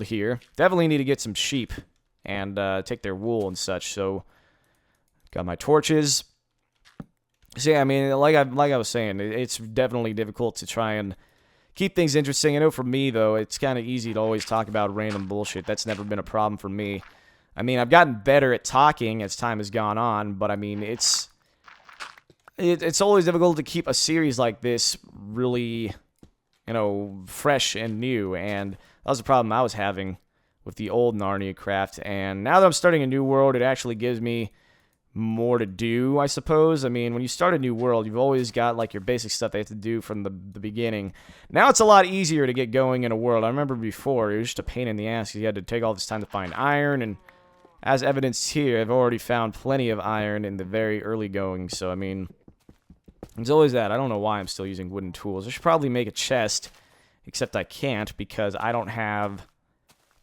build here. Definitely need to get some sheep and take their wool and such. So, got my torches. So yeah, I mean, like I was saying, it's definitely difficult to try and keep things interesting. I know for me, though, it's kind of easy to always talk about random bullshit. That's never been a problem for me. I mean, I've gotten better at talking as time has gone on, but I mean, it's always difficult to keep a series like this really, fresh and new, and that was the problem I was having with the old NarniaCraft, and now that I'm starting a new world, it actually gives me more to do, I suppose. I mean, when you start a new world, you've always got, like, your basic stuff they have to do from the beginning. Now it's a lot easier to get going in a world. I remember before, it was just a pain in the ass, because you had to take all this time to find iron, and as evidenced here, I've already found plenty of iron in the very early going, so, I mean, there's always that. I don't know why I'm still using wooden tools. I should probably make a chest, except I can't, because I don't have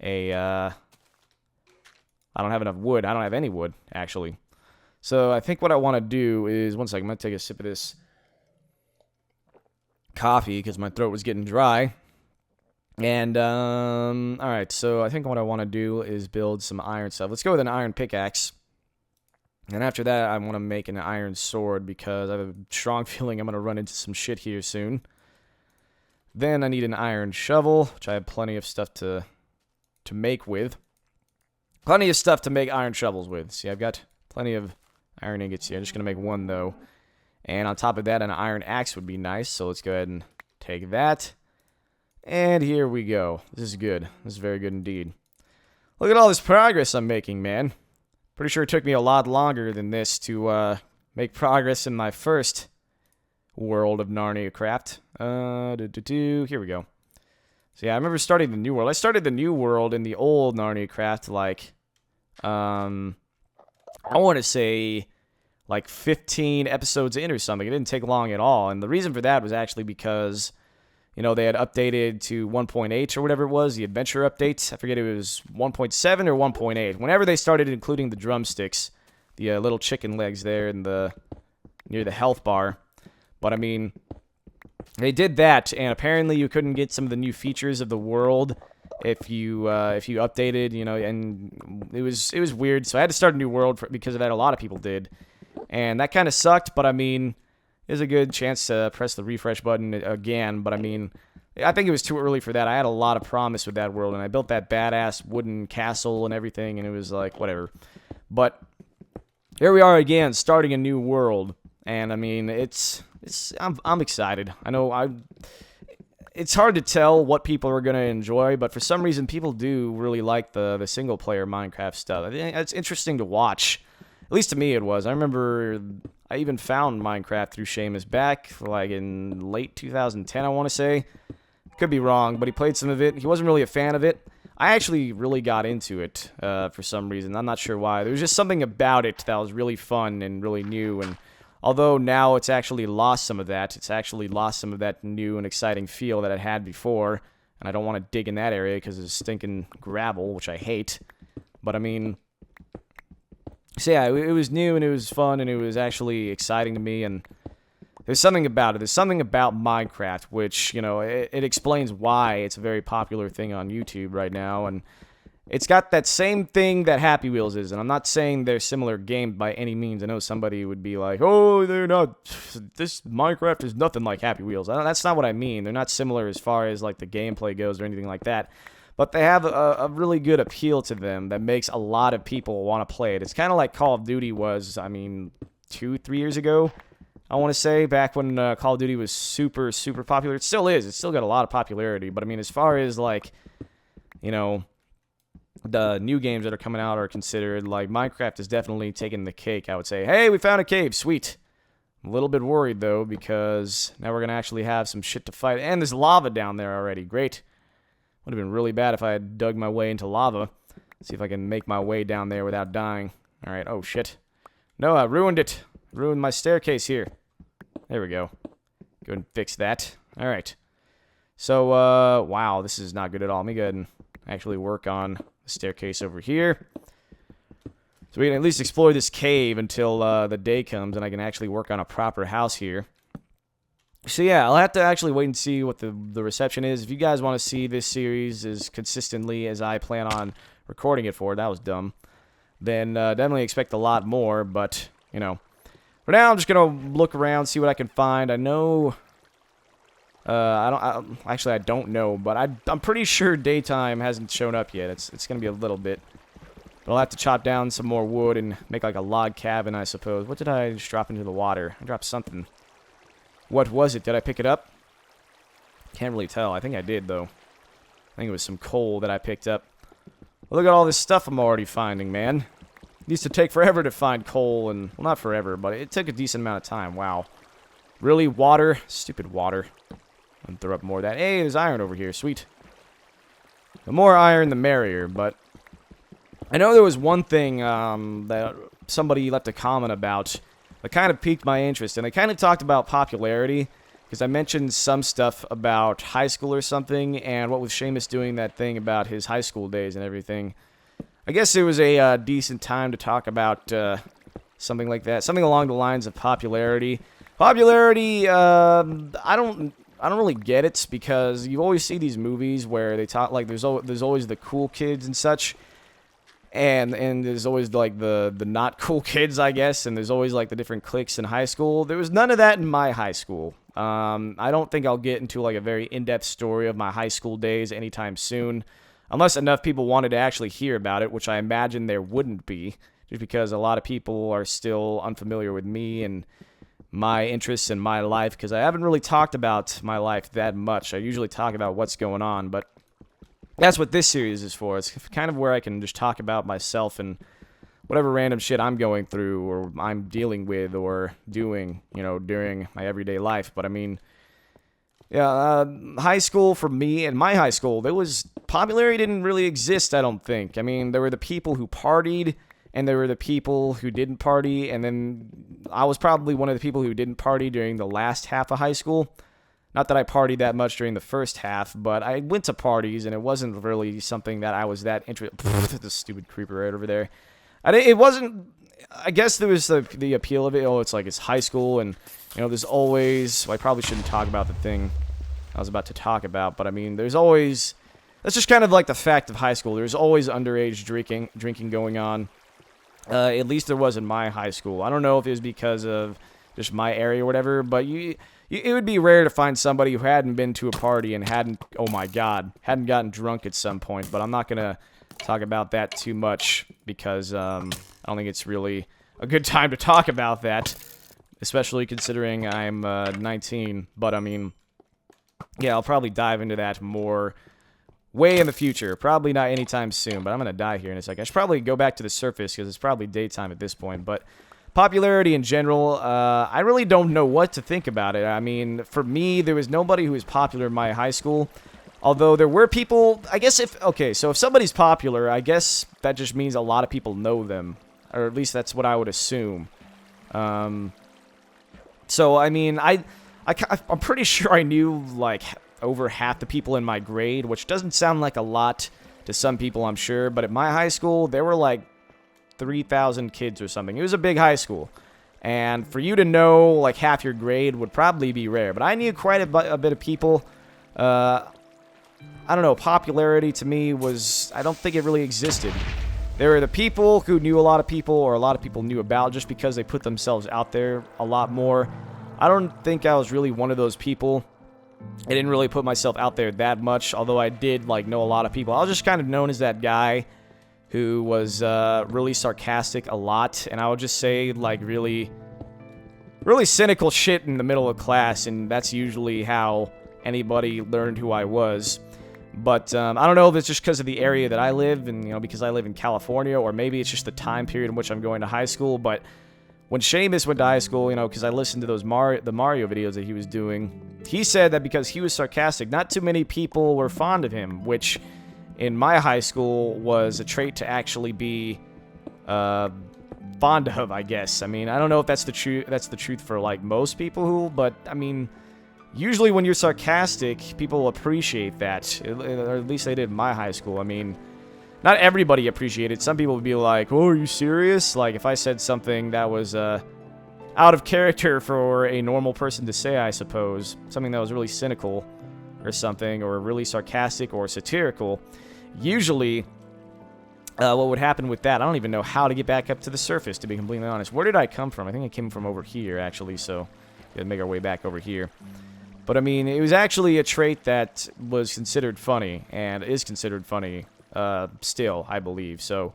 I don't have enough wood. I don't have any wood, actually. So I think what I want to do is, one second, I'm going to take a sip of this coffee because my throat was getting dry. And, alright, so I think what I want to do is build some iron stuff. Let's go with an iron pickaxe. And after that, I want to make an iron sword because I have a strong feeling I'm going to run into some shit here soon. Then I need an iron shovel, which I have plenty of stuff to make with. Plenty of stuff to make iron shovels with. See, I've got plenty of iron ingots here. I'm just going to make one, though. And on top of that, an iron axe would be nice. So let's go ahead and take that. And here we go. This is good. This is very good indeed. Look at all this progress I'm making, man. Pretty sure it took me a lot longer than this to make progress in my first world of NarniaCraft. Here we go. So yeah, I remember starting the new world. I started the new world in the old NarniaCraft, like, I want to say, like 15 episodes in or something. It didn't take long at all. And the reason for that was actually because, they had updated to 1.8 or whatever it was, the adventure updates. I forget if it was 1.7 or 1.8. Whenever they started including the drumsticks, the little chicken legs there near the health bar. But I mean, they did that, and apparently you couldn't get some of the new features of the world if you updated, and it was weird. So I had to start a new world because of that. A lot of people did, and that kind of sucked. But I mean, there's a good chance to press the refresh button again. But I mean, I think it was too early for that. I had a lot of promise with that world, and I built that badass wooden castle and everything, and it was like whatever. But here we are again, starting a new world, and I mean, I'm excited. I know it's hard to tell what people are going to enjoy, but for some reason, people do really like the single-player Minecraft stuff. I think it's interesting to watch. At least to me it was. I remember I even found Minecraft through Seamus back, like in late 2010, I want to say. Could be wrong, but he played some of it. He wasn't really a fan of it. I actually really got into it for some reason. I'm not sure why. There was just something about it that was really fun and really new, and although now it's actually lost some of that. It's actually lost some of that new and exciting feel that it had before. And I don't want to dig in that area because it's stinking gravel, which I hate. But I mean, so yeah, it was new and it was fun and it was actually exciting to me. And there's something about it. There's something about Minecraft, which, it explains why it's a very popular thing on YouTube right now. And it's got that same thing that Happy Wheels is, and I'm not saying they're similar games by any means. I know somebody would be like, oh, they're not, this Minecraft is nothing like Happy Wheels. That's not what I mean. They're not similar as far as, like, the gameplay goes or anything like that. But they have a really good appeal to them that makes a lot of people want to play it. It's kind of like Call of Duty was, 2-3 years ago, I want to say, back when Call of Duty was super, super popular. It still is. It's still got a lot of popularity. But, as far as, like, the new games that are coming out are considered, like, Minecraft is definitely taking the cake, I would say. Hey, we found a cave, sweet. I'm a little bit worried, though, because now we're going to actually have some shit to fight. And there's lava down there already, great. Would have been really bad if I had dug my way into lava. See if I can make my way down there without dying. Alright, oh shit. No, I ruined it. Ruined my staircase here. There we go. Go ahead and fix that. Alright. So, wow, this is not good at all. Let me go ahead and actually work on staircase over here, so we can at least explore this cave until the day comes and I can actually work on a proper house here. So yeah, I'll have to actually wait and see what the reception is. If you guys want to see this series as consistently as I plan on recording it for, that was dumb, then definitely expect a lot more. But, you know, for now, I'm just going to look around, see what I can find. I know, I don't know, but I'm pretty sure daytime hasn't shown up yet. It's going to be a little bit. But I'll have to chop down some more wood and make like a log cabin, I suppose. What did I just drop into the water? I dropped something. What was it? Did I pick it up? Can't really tell. I think I did, though. I think it was some coal that I picked up. Well, look at all this stuff I'm already finding, man. It used to take forever to find coal, and... Well, not forever, but it took a decent amount of time. Wow. Really? Water? Stupid water. I'm gonna throw up more of that. Hey, there's iron over here. Sweet. The more iron, the merrier, but... I know there was one thing that somebody left a comment about that kind of piqued my interest, and I kind of talked about popularity, because I mentioned some stuff about high school or something, and what with Seamus doing that thing about his high school days and everything. I guess it was a decent time to talk about something like that, something along the lines of popularity. Popularity, I don't really get it, because you always see these movies where they talk like there's always the cool kids and such. And there's always, like, the not cool kids, I guess, and there's always, like, the different cliques in high school. There was none of that in my high school. I don't think I'll get into, like, a very in-depth story of my high school days anytime soon, unless enough people wanted to actually hear about it, which I imagine there wouldn't be, just because a lot of people are still unfamiliar with me and my interests in my life, because I haven't really talked about my life that much. I usually talk about what's going on, but... That's what this series is for. It's kind of where I can just talk about myself and whatever random shit I'm going through or I'm dealing with or doing, you know, during my everyday life. But I mean, yeah, high school for me, and my high school, popularity didn't really exist, I don't think. I mean, there were the people who partied, and there were the people who didn't party, and then I was probably one of the people who didn't party during the last half of high school. Not that I partied that much during the first half, but I went to parties, and it wasn't really something that I was that interested... The stupid creeper right over there. It wasn't... I guess there was the appeal of it. Oh, it's like it's high school, and, you know, there's always... Well, I probably shouldn't talk about the thing I was about to talk about, but, I mean, there's always... That's just kind of like the fact of high school. There's always underage drinking going on. At least there was in my high school. I don't know if it was because of just my area or whatever, but it would be rare to find somebody who hadn't been to a party and hadn't gotten drunk at some point. But I'm not going to talk about that too much because I don't think it's really a good time to talk about that, especially considering I'm 19. But, I mean, yeah, I'll probably dive into that more way in the future. Probably not anytime soon, but I'm going to die here in a second. I should probably go back to the surface because it's probably daytime at this point, but... Popularity in general, I really don't know what to think about it. I mean, for me, there was nobody who was popular in my high school. Although there were people, I guess so if somebody's popular, I guess that just means a lot of people know them. Or at least that's what I would assume. So, I mean, I'm pretty sure I knew, like, over half the people in my grade, which doesn't sound like a lot to some people, I'm sure. But at my high school, there were, like, 3,000 kids or something. It was a big high school. And for you to know, like, half your grade would probably be rare. But I knew quite a bit of people. I don't know, popularity to me was... I don't think it really existed. There were the people who knew a lot of people, or a lot of people knew about, just because they put themselves out there a lot more. I don't think I was really one of those people. I didn't really put myself out there that much, although I did, like, know a lot of people. I was just kind of known as that guy who was really sarcastic a lot, and I would just say, like, really cynical shit in the middle of class, and that's usually how anybody learned who I was. But I don't know if it's just because of the area that I live, and, you know, because I live in California, or maybe it's just the time period in which I'm going to high school, but when Seamus went to high school, you know, because I listened to the Mario videos that he was doing, he said that because he was sarcastic, not too many people were fond of him, which... in my high school was a trait to actually be fond of, I guess. I mean, I don't know if that's the truth for, like, most people but, I mean, usually when you're sarcastic, people appreciate that. Or at least they did in my high school. I mean, not everybody appreciated it. Some people would be like, oh, are you serious? Like, if I said something that was, I out of character for a normal person to say, I suppose. Something that was really cynical or something, or really sarcastic or satirical. Usually, what would happen with that, I don't even know how to get back up to the surface, to be completely honest. Where did I come from? I think I came from over here, actually, so gotta make our way back over here. But, I mean, it was actually a trait that was considered funny, and is considered funny still, I believe. So,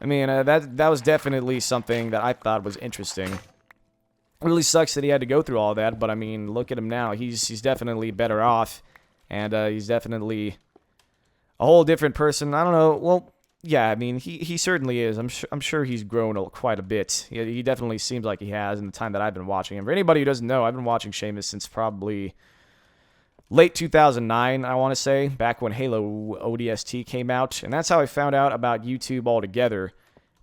I mean, that was definitely something that I thought was interesting. It really sucks that he had to go through all that, but, I mean, look at him now. He's definitely better off, and he's definitely a whole different person. I don't know, well, yeah, I mean, he certainly is. I'm sure he's grown quite a bit. He definitely seems like he has in the time that I've been watching him. For anybody who doesn't know, I've been watching Seamus since probably late 2009, I want to say, back when Halo ODST came out. And that's how I found out about YouTube altogether.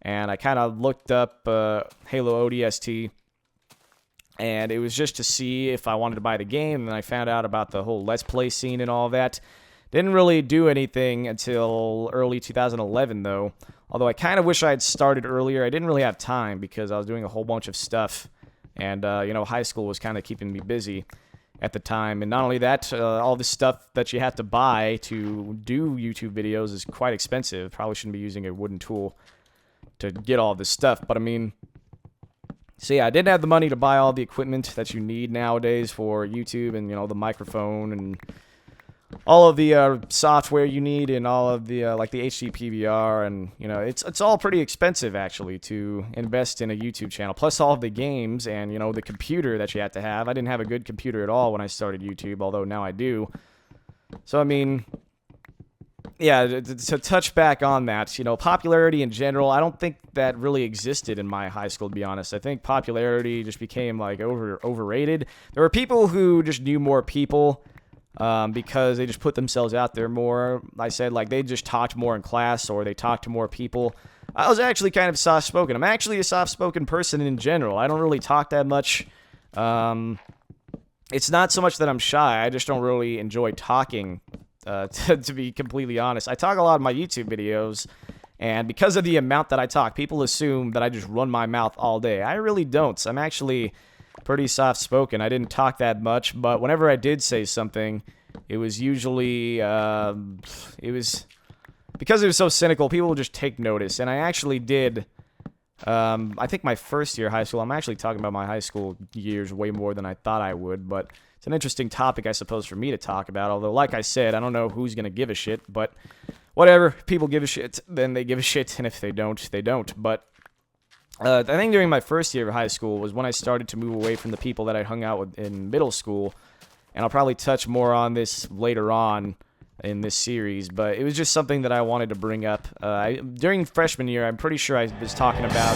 And I kind of looked up Halo ODST, and it was just to see if I wanted to buy the game. And I found out about the whole Let's Play scene and all that. Didn't really do anything until early 2011, though. Although I kind of wish I had started earlier. I didn't really have time because I was doing a whole bunch of stuff. And, you know, high school was kind of keeping me busy at the time. And not only that, all this stuff that you have to buy to do YouTube videos is quite expensive. Probably shouldn't be using a wooden tool to get all this stuff. But, I mean, so yeah, I didn't have the money to buy all the equipment that you need nowadays for YouTube and, you know, the microphone and all of the software you need, and all of the like the HD PVR, and you know, it's all pretty expensive actually to invest in a YouTube channel. Plus all of the games and, you know, the computer that you have to have. I didn't have a good computer at all when I started YouTube, although now I do. So I mean, yeah, to touch back on that, you know, popularity in general, I don't think that really existed in my high school, to be honest. I think popularity just became like overrated. There were people who just knew more people. Because they just put themselves out there more. I said, like, they just talked more in class, or they talked to more people. I was actually kind of soft-spoken. I'm actually a soft-spoken person in general. I don't really talk that much. It's not so much that I'm shy. I just don't really enjoy talking, to be completely honest. I talk a lot in my YouTube videos, and because of the amount that I talk, people assume that I just run my mouth all day. I really don't. I'm actually pretty soft-spoken. I didn't talk that much, but whenever I did say something, it was usually, because it was so cynical, people would just take notice. And I actually did, I think my first year of high school, I'm actually talking about my high school years way more than I thought I would, but it's an interesting topic, I suppose, for me to talk about. Although, like I said, I don't know who's going to give a shit, but whatever. People give a shit, then they give a shit, and if they don't, they don't. But I think during my first year of high school was when I started to move away from the people that I hung out with in middle school. And I'll probably touch more on this later on in this series, but it was just something that I wanted to bring up. During freshman year, I'm pretty sure I was talking about